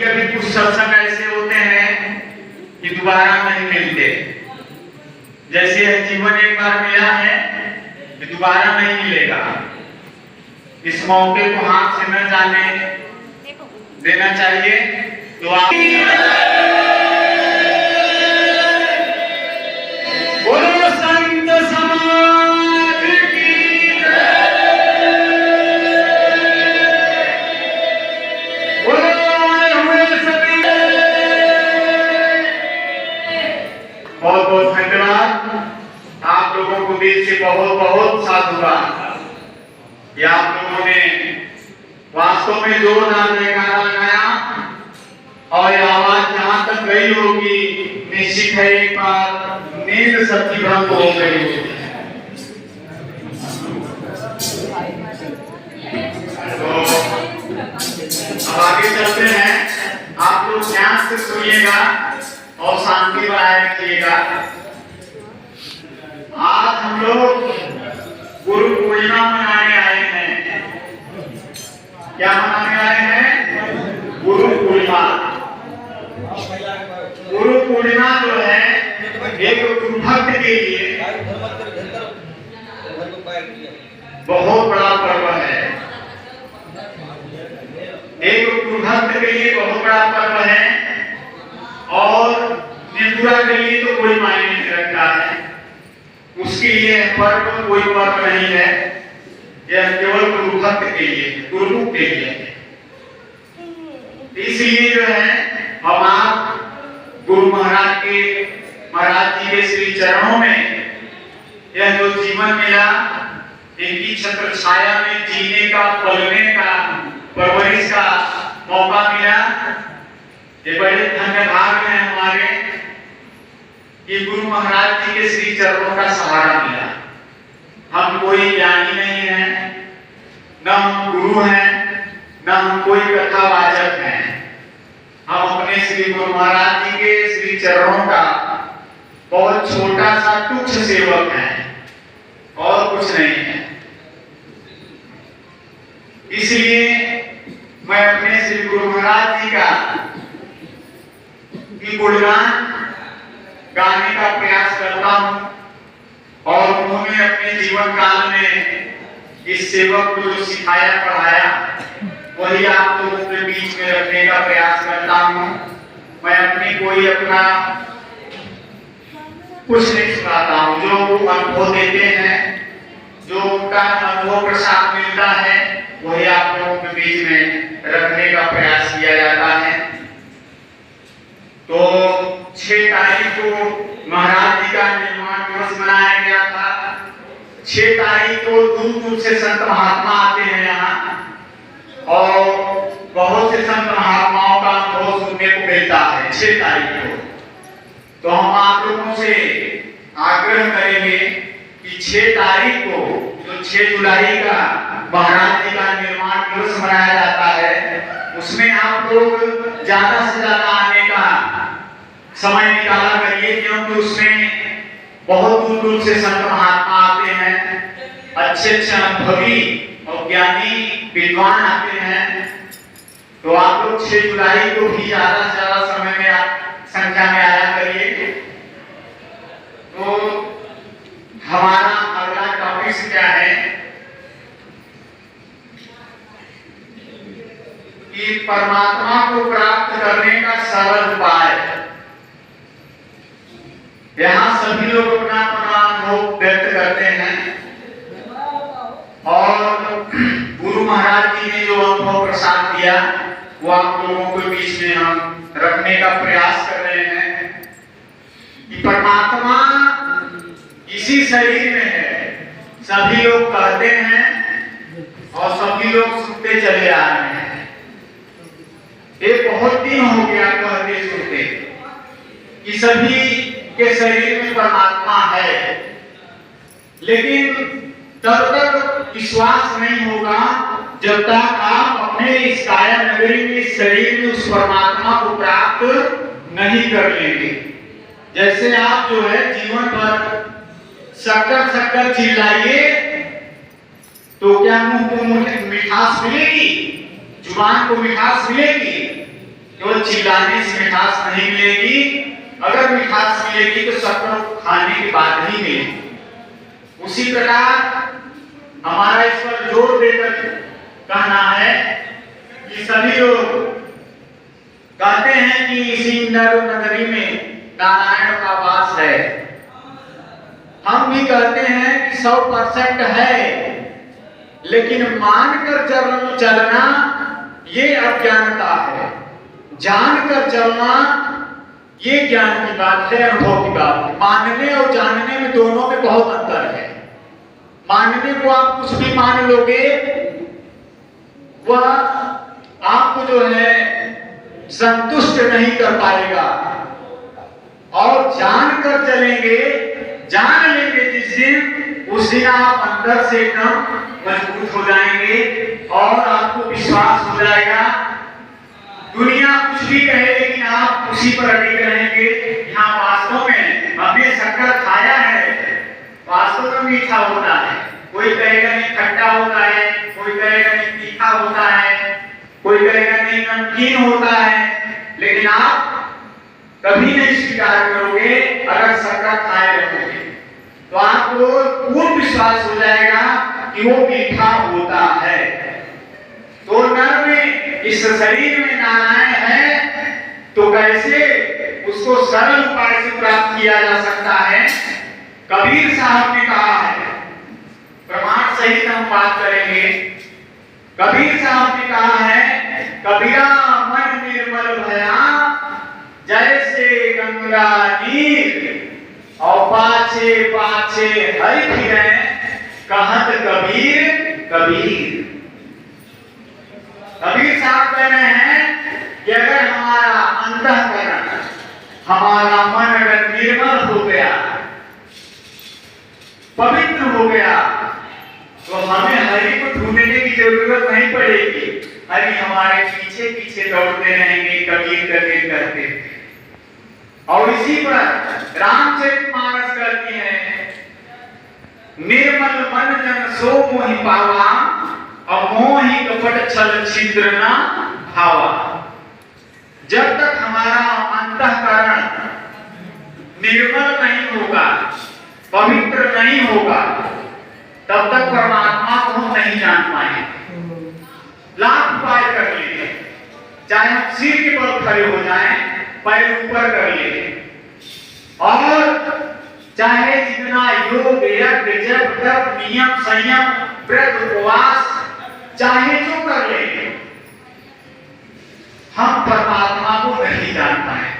कभी कुछ सत्संग ऐसे होते हैं कि दोबारा नहीं मिलते। जैसे जीवन एक बार मिला है कि दोबारा नहीं मिलेगा। इस मौके को हाथ से न जाने देना चाहिए। तो आप बोलो संत समाज की बोलो आए हुए सभी बहुत बहुत धन्यवाद। आप लोगों को दिल से बहुत बहुत साधुवाद। ये आप लोगों ने वास्तव में जोरदार जयकारा लगाया और ये आवाज जहां तक गई होगी निश्चित है एक बार नींद सबकी भंग हो गई होगी। तो अब आगे चलते हैं। आप लोग ध्यान से सुनिएगा और शांति बनाए रखिएगा। आज हम लोग गुरु पूर्णिमा मनाने आए हैं। क्या मनाने आए हैं? गुरु पूर्णिमा। गुरु पूर्णिमा जो है एक गुरु भक्त के लिए बहुत बड़ा पर्व है। एक गुरु भक्त के लिए बहुत बड़ा पर्व है और निर्गुणा के लिए तो कोई मायने नहीं रखता है। उसके लिए पर्व कोई पर्व नहीं है। यह केवल गुरु भक्त के लिए, गुरु के लिए। इसलिए जो है हम आप गुरु महाराज जी के श्री चरणों में यह जो जीवन मिला, इनकी छत्र छाया में जीने का, पलने का, परवरिश का मौका मिला। ये बड़े धन्य भाग हैं हमारे कि गुरु महाराज जी के श्री चरणों का सहारा मिला। हम कोई ज्ञानी नहीं है, न हम गुरु हैं, न हम कोई कथावाचक हैं। हम अपने श्री गुरु महाराज जी के श्री चरणों का बहुत छोटा सा तुच्छ सेवक हैं और कुछ नहीं है। इसलिए मैं अपने श्री गुरु महाराज जी का गुणगान गाने का प्रयास करता हूं और उन्होंने अपने जीवन काल में इस सेवक को जो सिखाया पढ़ाया वही आप लोगों के बीच में रखने का प्रयास करता हूं। मैं अपना कुछ नहीं सुनाता हूं। जो अनुभव देते हैं, जो उनका अनुभव प्रसाद मिलता है, वही आप लोगों के बीच में रखने का प्रयास किया जाता है। तो 6 तारीख को महाराज जी का निर्माण दिवस मनाया गया था। 6 तारीख को दूर दूर से संत महात्मा आते हैं यहाँ और बहुत से संत महात्माओं का अनुभव सुनने को मिलता है 6 तारीख को। तो हम आप लोगों से आग्रह करेंगे कि 6 तारीख को जो 6 जुलाई का महाराज जी का निर्माण दिवस मनाया जाता है, उसमें आप लोग ज्यादा से ज्यादा आने का समय निकाला करिए, क्योंकि उसमें बहुत दूर दूर से संत महात्मा आते हैं, अच्छे अच्छे अनुभवी और ज्ञानी विद्वान आते हैं। तो आप लोग 6 जुलाई को भी ज्यादा से ज्यादा समय में संख्या में आया करिए। तो हमारा अगला टॉपिक क्या है कि परमात्मा को प्राप्त करने का सरल उपाय। यहाँ सभी लोग अपना अनुभव व्यक्त करते हैं और गुरु महाराज जी ने जो अनुभव प्रसाद दिया वो आप लोगों के बीच में हम रखने का प्रयास कर रहे हैं कि परमात्मा इसी शरीर में है। सभी लोग कहते हैं और सभी लोग सुनते चले आ रहे हैं। ये बहुत दिन हो गया कहते सुनते कि सभी के शरीर में परमात्मा है, लेकिन तब तक विश्वास नहीं होगा जब तक आप अपने इस काया नगरी में, इस शरीर में उस परमात्मा को प्राप्त नहीं कर लेंगे। जैसे आप जो है जीवन भर शक्कर शक्कर चिल्लाइए तो क्या मुंह को मिठास मिलेगी? जुबान को मिठास मिलेगी? केवल चिल्लाने से मिठास नहीं मिलेगी। अगर मिठास मिलेगी तो शक्कर खाने के बाद ही मिलेगी। उसी प्रकार हमारा इस पर जोर देकर कहना है कि सभी लोग कहते हैं कि इसी इंदौर नगरी में नारायण का वास है। हम भी कहते हैं कि 100% है, लेकिन मानकर चलना ये अज्ञानता है, जानकर चलना ये ज्ञान की बात है, अनुभव की बात है। मानने और जानने में दोनों में बहुत अंतर है। मानने को आप कुछ भी मान लोगे, वह आपको जो है संतुष्ट नहीं कर पाएगा। और जानकर चलेंगे, जान लेंगे जिस दिन, उस दिन आप अंदर से एकदम मजबूत हो जाएंगे और आपको विश्वास हो जाएगा। दुनिया कुछ भी कहे लेकिन आप उसी पर अड़िग रहेंगे। यहाँ वास्तव में हमने शक्कर खाया है, वास्तव में मीठा होता है। कोई कहेगा नहीं खट्टा होता है, कोई कहेगा नहीं तीखा होता है, कोई कहेगा नहीं नमकीन होता है, लेकिन आप कभी नहीं स्वीकार करोगे। अगर शक्कर खाए रहोगे तो आपको पूर्ण विश्वास हो जाएगा कि वो मीठा होता है। तो नर में, इस शरीर में नारायण है, तो कैसे उसको सरल उपाय से प्राप्त किया जा सकता है? कबीर साहब ने कहा है, प्रमाण सहित हम बात करेंगे। कबीर साहब ने कहा है, कबीरा मन निर्मल भया जैसे गंगा नीर, और पाछे पाछे हरि फिरे कहत कबीर कबीर। कबीर साहब कह रहे हैं कि अगर हमारा अंतःकरण, हमारा मन अगर निर्मल हो गया, पवित्र हो गया, तो हमें हरि को ढूंढने की जरूरत नहीं पड़ेगी। हरि हमारे पीछे पीछे दौड़ते रहेंगे, कबीर कबीर करते। और इसी पर रामचरितमानस कहती है, निर्मल मन जन सो मोहि पावा, और मोहि कपट छल छिद्र न भावा। जब तक हमारा अंतःकरण निर्मल नहीं होगा, पवित्र नहीं होगा, तब तक परमात्मा को हम नहीं जान पाएंगे। लाख उपाय कर लेंगे, चाहे हम सिर के बल खड़े हो जाएं, पैर ऊपर कर ले, और चाहे जितना योग यज्ञ जप तप नियम संयम व्रत उपवास चाहे जो कर ले, हम परमात्मा को नहीं जान पाए।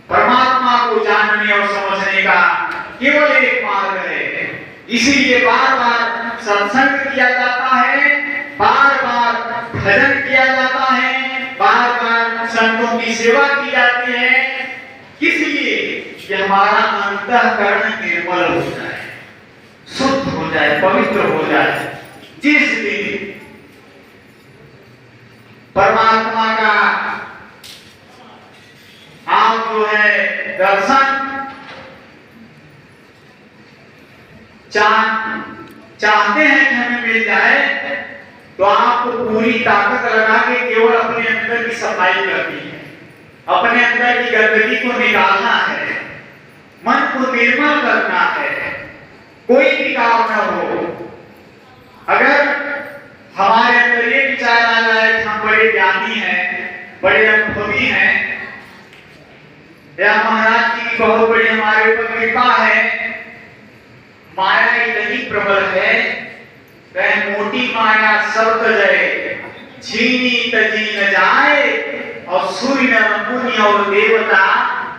परमात्मा को जानने और समझने का केवल एक मार्ग है। इसीलिए बार बार सत्संग किया जाता है, बार बार भजन किया जाता है, बार बार संतों की सेवा की जाती है। किस लिए? कि हमारा अंतःकरण निर्मल हो जाए, शुद्ध हो जाए, पवित्र हो जाए। जिस दिन परमात्मा का आप जो है दर्शन चाहते हैं कि हमें मिल जाए, तो आपको पूरी ताकत लगा के केवल अपने अंदर की सफाई करनी है, अपने अंदर की गंदगी को निकालना है, मन को निर्मल करना है, कोई विकार न हो। अगर हमारे अंदर ये विचार आ जाए कि हम बड़े ज्ञानी हैं, बड़े अनुभवी हैं, या महाराज जी की बहुत बड़ी हमारे ऊपर कृपा है, माया इतनी प्रबल है, वह मोटी माया सब तजय, झीनी तजी न जाए, और सूर्य मुनि और देवता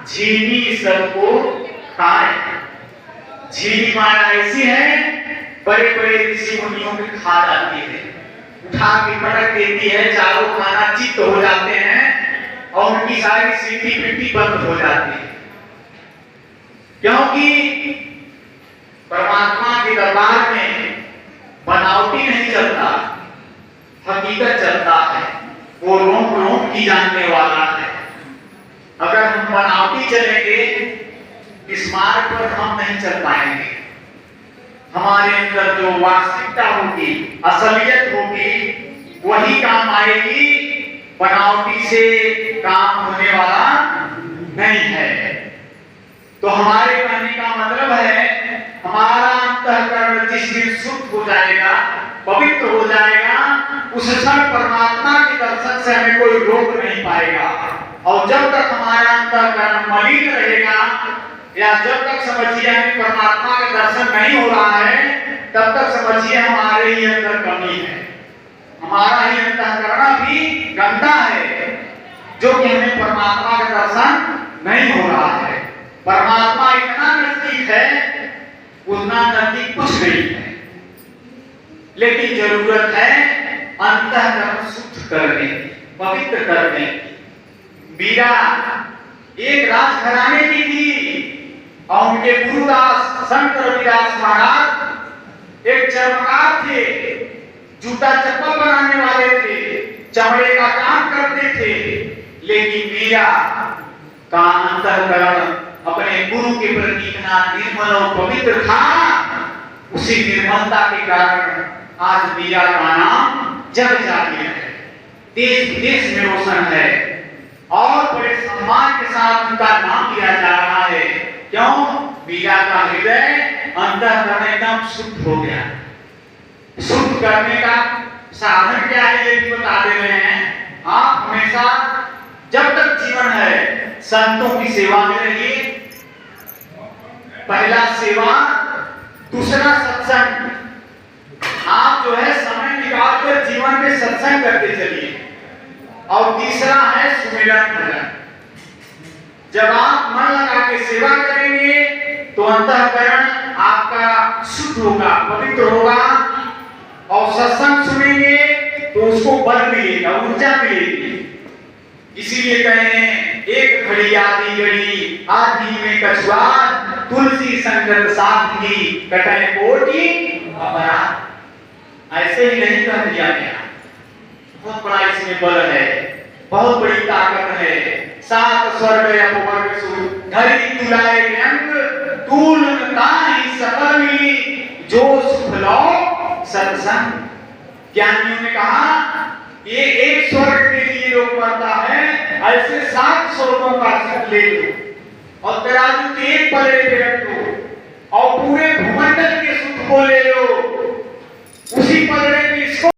झीनी सबको खाए। झीनी माया ऐसी है, बड़े बड़े ऋषि मुनियों की खा जाती है, उठा के पटक देती है, चारों खाना चित्त हो जाते हैं और उनकी सारी सीधी पिट्टी बंद हो जाती है। क्योंकि परमात्मा के दरबार में बनावटी नहीं चलता, हकीकत चलता है। वो रोम रोम की जानने वाला है। अगर हम बनावटी चलेंगे, इस मार्ग पर हम नहीं चल पाएंगे। हमारे अंदर जो वास्तविकता होगी, असलियत होगी, वही काम आएगी। बनावटी से काम शुद्ध हो जाएगा, पवित्र हो जाएगा, उस क्षण परमात्मा के दर्शन से हमें कोई रोक नहीं पाएगा। और जब तक हमारा अंतःकरण मलिन रहेगा या जब तक समझिए हमें परमात्मा का दर्शन नहीं हो रहा है, तब तक समझिए हमारे ही अंदर कमी है, हमारा ही अंतःकरण भी गंदा है, जो कि हमें परमात्मा का दर्शन नहीं हो रहा है। परमात्मा इतना नजदीक है, उतना नजदीक कुछ नहीं है, लेकिन जरूरत है अंतःकरण शुद्ध करने, पवित्र करने। मीरा एक राजघराने की थी और उनके गुरुदास संत रविदास महाराज एक चर्मकार थे, जूता चप्पल बनाने वाले थे, चमड़े का काम करते थे, लेकिन मीरा का अंतःकरण अपने गुरु के प्रति इतना निर्मल और पवित्र था। उसी निर्मलता के कारण आज मीरा का नाम जग जाहिर है, देश विदेश में रोशन है और बड़े सम्मान के साथ उनका नाम लिया जा रहा है। क्यों? मीरा का हृदय अंतःकरण एकदम शुद्ध हो गया। शुद्ध करने का साधन क्या है ये भी बता दे रहे हैं। आप हमेशा जब तक जीवन है संतों की सेवा में रहिए। पहला सेवा, दूसरा सत्संग। आप जो है समय निकालकर जीवन में सत्संग करते चलिए। और तीसरा है सुमिरन भजन। जब आप मन लगा के सेवा करेंगे तो अंतःकरण आपका शुद्ध होगा, पवित्र होगा। और सत्संग सुनेंगे तो उसको बल मिलेगा, ऊर्जा मिलेगी। इसीलिए कहें एक घड़ी आधी घड़ी आधी में कछुआ, तुलसी संगत साथी कटाए कोटि अपराध। ऐसे ही नहीं कह दिया गया, बहुत बड़ा इसमें बल है, बहुत बड़ी ताकत है। सात स्वर्ग अपवर्ग सुर धरी तुलाए अंग, तूल ताहि सकल मिली जो सुख लो सत्संग। ज्ञानियों ने कहा ये एक स्वर्ग के लिए योग पड़ता है, ऐसे 7 स्वर्गों का सुख ले लो और तराजू के एक पलड़े पे रख दो और पूरे भूमंडल के सुख को ले लो। उसी पलड़े में इसको